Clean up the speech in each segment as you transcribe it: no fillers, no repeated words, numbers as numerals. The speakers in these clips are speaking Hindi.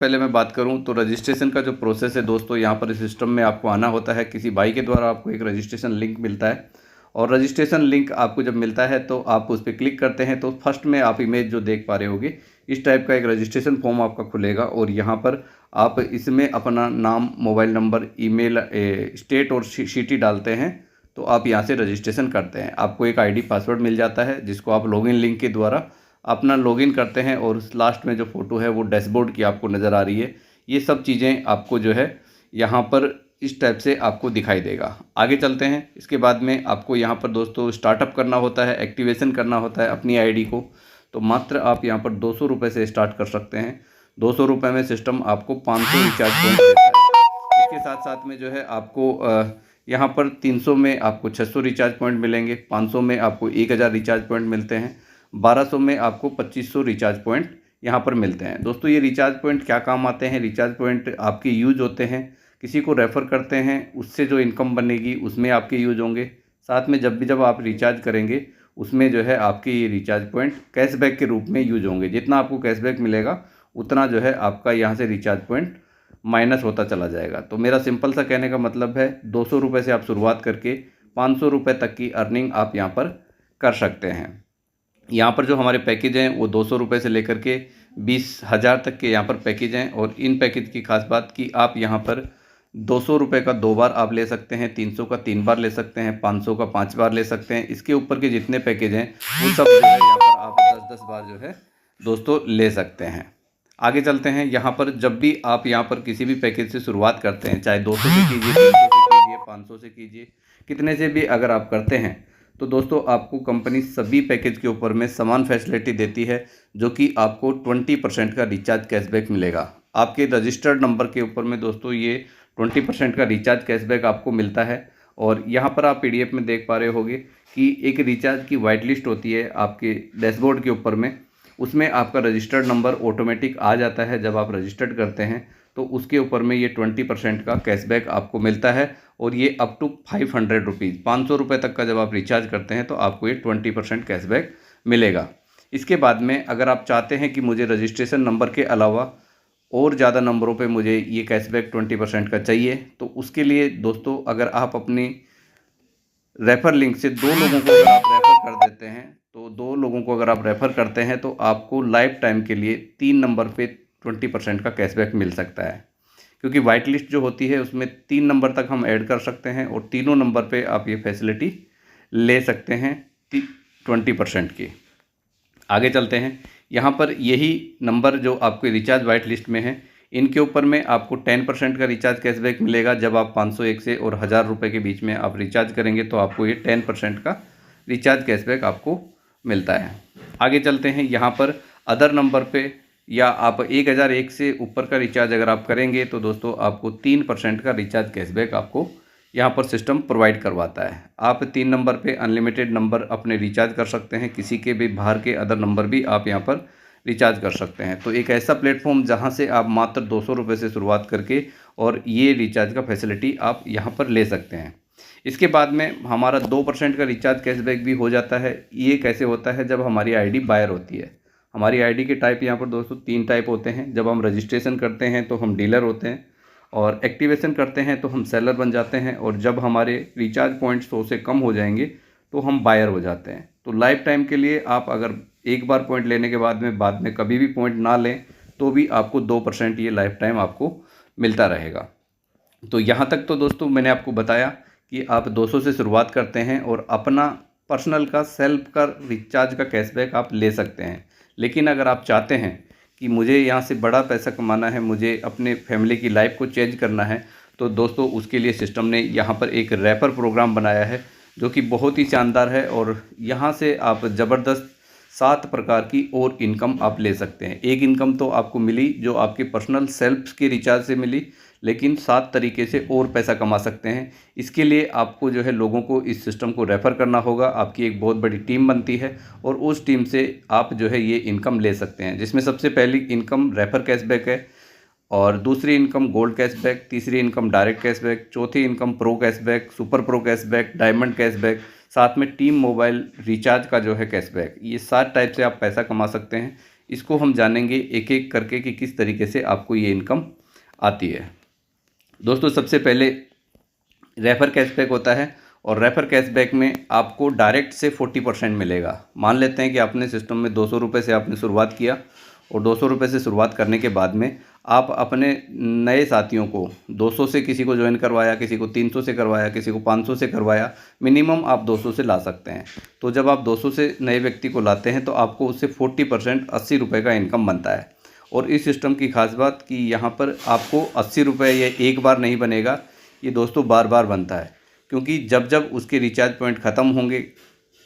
पहले मैं बात करूं तो रजिस्ट्रेशन का जो प्रोसेस है दोस्तों, यहाँ पर इस सिस्टम में आपको आना होता है। किसी भाई के द्वारा आपको एक रजिस्ट्रेशन लिंक मिलता है और रजिस्ट्रेशन लिंक आपको जब मिलता है तो आप उस पर क्लिक करते हैं तो फर्स्ट में आप इमेज जो देख पा रहे होगे, इस टाइप का एक रजिस्ट्रेशन फॉर्म आपका खुलेगा और यहाँ पर आप इसमें अपना नाम, मोबाइल नंबर, ईमेल, स्टेट और सिटी डालते हैं तो आप यहाँ से रजिस्ट्रेशन करते हैं। आपको एक आईडी पासवर्ड मिल जाता है जिसको आप लॉगिन लिंक के द्वारा अपना लॉगिन करते हैं और उस लास्ट में जो फ़ोटो है वो डैशबोर्ड की आपको नज़र आ रही है। ये सब चीज़ें आपको जो है यहाँ पर इस टाइप से आपको दिखाई देगा। आगे चलते हैं। इसके बाद में आपको यहाँ पर दोस्तों स्टार्टअप करना होता है, एक्टिवेशन करना होता है अपनी आईडी को। तो मात्र आप यहाँ पर 200 रुपये से स्टार्ट कर सकते हैं। 200 रुपये में सिस्टम आपको 500 रिचार्ज पॉइंट देता है। इसके साथ साथ में जो है आपको यहाँ पर 300 में आपको 600 रिचार्ज पॉइंट मिलेंगे, 500 में आपको 1000 रिचार्ज पॉइंट मिलते हैं, 1200 में आपको 2500 रिचार्ज पॉइंट यहाँ पर मिलते हैं। दोस्तों ये रिचार्ज पॉइंट क्या काम आते हैं? रिचार्ज पॉइंट आपके यूज होते हैं, किसी को रेफ़र करते हैं, उससे जो इनकम बनेगी उसमें आपके यूज होंगे। साथ में जब आप रिचार्ज करेंगे उसमें जो है आपके ये रिचार्ज पॉइंट कैशबैक के रूप में यूज होंगे। जितना आपको कैशबैक मिलेगा उतना जो है आपका यहाँ से रिचार्ज पॉइंट माइनस होता चला जाएगा। तो मेरा सिंपल सा कहने का मतलब है 200 रुपये से आप शुरुआत करके 500 रुपये तक की अर्निंग आप यहाँ पर कर सकते हैं। यहाँ पर जो हमारे पैकेज हैं वो 200 रुपये से लेकर के 20,000 तक के यहाँ पर पैकेज हैं और इन पैकेज की खास बात कि आप यहाँ पर 200 रुपये का 2 बार आप ले सकते हैं, 300 का 3 बार ले सकते हैं, 500 का 5 बार ले सकते हैं। इसके ऊपर के जितने पैकेज हैं वो सब जो है यहाँ पर आप 10-10 बार जो है दोस्तों ले सकते हैं। आगे चलते हैं। यहाँ पर जब भी आप यहाँ पर किसी भी पैकेज से शुरुआत करते हैं, चाहे 200 से कीजिए, 300 से कीजिए, 500 से कीजिए, कितने से भी अगर आप करते हैं तो दोस्तों आपको कंपनी सभी पैकेज के ऊपर में समान फैसिलिटी देती है, जो कि आपको 20% का रिचार्ज कैशबैक मिलेगा। आपके रजिस्टर्ड नंबर के ऊपर में दोस्तों ये 20% का रिचार्ज कैशबैक आपको मिलता है। और यहाँ पर आप PDF में देख पा रहे होंगे कि एक रिचार्ज की वाइट लिस्ट होती है आपके डैशबोर्ड के ऊपर में, उसमें आपका रजिस्टर्ड नंबर ऑटोमेटिक आ जाता है। जब आप रजिस्टर्ड करते हैं तो उसके ऊपर में ये 20% का कैशबैक आपको मिलता है और ये अप टू 500 रुपीज़, 500 रुपये तक का जब आप रिचार्ज करते हैं तो आपको ये 20% कैशबैक मिलेगा। इसके बाद में अगर आप चाहते हैं कि मुझे रजिस्ट्रेशन नंबर के अलावा और ज़्यादा नंबरों पे मुझे ये कैशबैक 20% का चाहिए, तो उसके लिए दोस्तों अगर आप अपनी रेफ़र लिंक से 2 लोगों को अगर आप रेफ़र कर देते हैं, तो 2 लोगों को अगर आप रेफ़र करते हैं तो आपको लाइफ टाइम के लिए 3 नंबर पे 20% का कैशबैक मिल सकता है। क्योंकि वाइट लिस्ट जो होती है उसमें 3 नंबर तक हम ऐड कर सकते हैं और तीनों नंबर पे आप ये फैसिलिटी ले सकते हैं 20% की। आगे चलते हैं। यहाँ पर यही नंबर जो आपके रिचार्ज वाइट लिस्ट में है, इनके ऊपर में आपको 10% का रिचार्ज कैशबैक मिलेगा। जब आप 501 से और 1000 रुपये के बीच में आप रिचार्ज करेंगे तो आपको ये 10% का रिचार्ज कैशबैक आपको मिलता है। आगे चलते हैं। यहाँ पर अदर नंबर पे या आप 1001 से ऊपर का रिचार्ज अगर आप करेंगे तो दोस्तों आपको 3% का रिचार्ज कैशबैक आपको यहाँ पर सिस्टम प्रोवाइड करवाता है। आप 3 नंबर पे अनलिमिटेड नंबर अपने रिचार्ज कर सकते हैं, किसी के भी बाहर के अदर नंबर भी आप यहाँ पर रिचार्ज कर सकते हैं। तो एक ऐसा प्लेटफॉर्म जहाँ से आप मात्र 200 रुपये से शुरुआत करके और ये रिचार्ज का फैसिलिटी आप यहाँ पर ले सकते हैं। इसके बाद में हमारा 2% का रिचार्ज कैशबैक भी हो जाता है। ये कैसे होता है? जब हमारी आईडी बायर होती है। हमारी आईडी के टाइप यहाँ पर दोस्तों 3 टाइप होते हैं। जब हम रजिस्ट्रेशन करते हैं तो हम डीलर होते हैं और एक्टिवेशन करते हैं तो हम सेलर बन जाते हैं और जब हमारे रिचार्ज पॉइंट 100 से कम हो जाएंगे तो हम बायर हो जाते हैं। तो लाइफ टाइम के लिए आप अगर एक बार पॉइंट लेने के बाद में कभी भी पॉइंट ना लें तो भी आपको 2% ये लाइफ टाइम आपको मिलता रहेगा। तो यहाँ तक तो दोस्तों मैंने आपको बताया कि आप 200 से शुरुआत करते हैं और अपना पर्सनल का सेल्फ का रिचार्ज का कैशबैक आप ले सकते हैं। लेकिन अगर आप चाहते हैं कि मुझे यहाँ से बड़ा पैसा कमाना है, मुझे अपने फैमिली की लाइफ को चेंज करना है, तो दोस्तों उसके लिए सिस्टम ने यहाँ पर एक रेफ़र प्रोग्राम बनाया है जो कि बहुत ही शानदार है और यहाँ से आप ज़बरदस्त 7 प्रकार की और इनकम आप ले सकते हैं। एक इनकम तो आपको मिली जो आपके पर्सनल सेल्फ के रिचार्ज से मिली, लेकिन 7 तरीके से और पैसा कमा सकते हैं। इसके लिए आपको जो है लोगों को इस सिस्टम को रेफ़र करना होगा। आपकी एक बहुत बड़ी टीम बनती है और उस टीम से आप जो है ये इनकम ले सकते हैं, जिसमें सबसे पहली इनकम रेफ़र कैशबैक है और दूसरी इनकम गोल्ड कैशबैक, तीसरी इनकम डायरेक्ट कैशबैक, चौथी income pro cashback, super pro cashback, diamond cashback, साथ में टीम मोबाइल रिचार्ज का जो है कैशबैक। ये 7 टाइप से आप पैसा कमा सकते हैं। इसको हम जानेंगे एक एक करके कि किस तरीके से आपको ये इनकम आती है। दोस्तों सबसे पहले रेफ़र कैशबैक होता है और रेफ़र कैशबैक में आपको डायरेक्ट से 40% मिलेगा। मान लेते हैं कि आपने सिस्टम में 200 रुपये से आपने शुरुआत किया और 200 रुपये से शुरुआत करने के बाद में आप अपने नए साथियों को 200 से किसी को ज्वाइन करवाया, किसी को 300 से करवाया, किसी को 500 से करवाया, मिनिमम आप 200 से ला सकते हैं। तो जब आप 200 से नए व्यक्ति को लाते हैं तो आपको उससे 40% 80 रुपये का इनकम बनता है। और इस सिस्टम की खास बात कि यहाँ पर आपको 80 रुपये ये एक बार नहीं बनेगा, ये दोस्तों बार बार बनता है, क्योंकि जब जब उसके रिचार्ज पॉइंट ख़त्म होंगे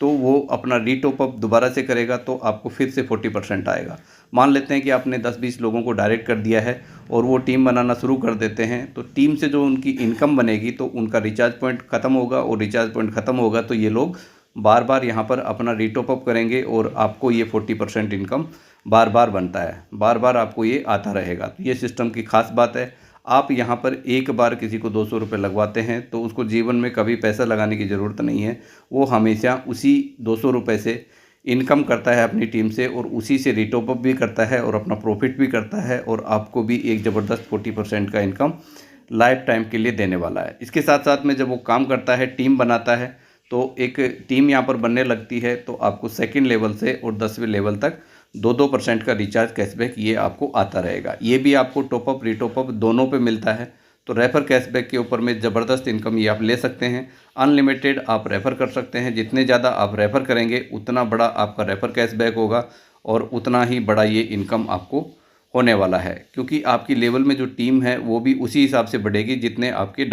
तो वो अपना रीटॉपअप दोबारा से करेगा तो आपको फिर से 40% आएगा। मान लेते हैं कि आपने 10-20 लोगों को डायरेक्ट कर दिया है और वो टीम बनाना शुरू कर देते हैं, तो टीम से जो उनकी इनकम बनेगी तो उनका रिचार्ज पॉइंट ख़त्म होगा और रिचार्ज पॉइंट ख़त्म होगा तो ये लोग बार बार यहाँ पर अपना रीटॉपअप करेंगे और आपको ये 40% इनकम बार बार बनता है, बार बार आपको ये आता रहेगा। तो ये सिस्टम की खास बात है। आप यहाँ पर एक बार किसी को 200 रुपये लगवाते हैं तो उसको जीवन में कभी पैसा लगाने की ज़रूरत नहीं है, वो हमेशा उसी 200 रुपये से इनकम करता है अपनी टीम से और उसी से रीटॉपअप भी करता है और अपना प्रॉफिट भी करता है और आपको भी एक ज़बरदस्त 40% का इनकम लाइफ टाइम के लिए देने वाला है। इसके साथ साथ में जब वो काम करता है, टीम बनाता है, तो एक टीम यहाँ पर बनने लगती है तो आपको सेकंड लेवल से और 10वें लेवल तक 2% का रिचार्ज कैशबैक ये आपको आता रहेगा। ये भी आपको टॉपअप रीटॉपअप दोनों पे मिलता है। तो रेफ़र कैशबैक के ऊपर में ज़बरदस्त इनकम ये आप ले सकते हैं। अनलिमिटेड आप रेफ़र कर सकते हैं, जितने ज़्यादा आप रेफ़र करेंगे उतना बड़ा आपका रेफ़र कैशबैक होगा और उतना ही बड़ा ये इनकम आपको होने वाला है, क्योंकि आपकी लेवल में जो टीम है वो भी उसी हिसाब से बढ़ेगी जितने आपके